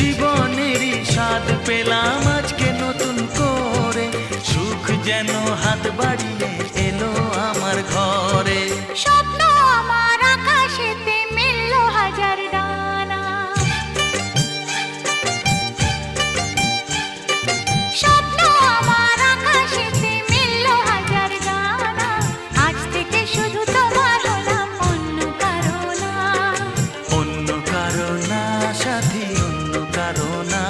জীবনেরই স্বাদ পেলাম আজকে নতুন করে, সুখ যেন হাত বাড়িয়ে এলো আমার ঘরে। স্বপ্ন আমার আকাশেতে মেললো হাজার ডানা, স্বপ্ন আমার আকাশেতে মেললো হাজার ডানা। আজ থেকে শুধু তোমার হলাম, অন্য কারো না। অন্য কারো না সাথী, অন্য কারো না।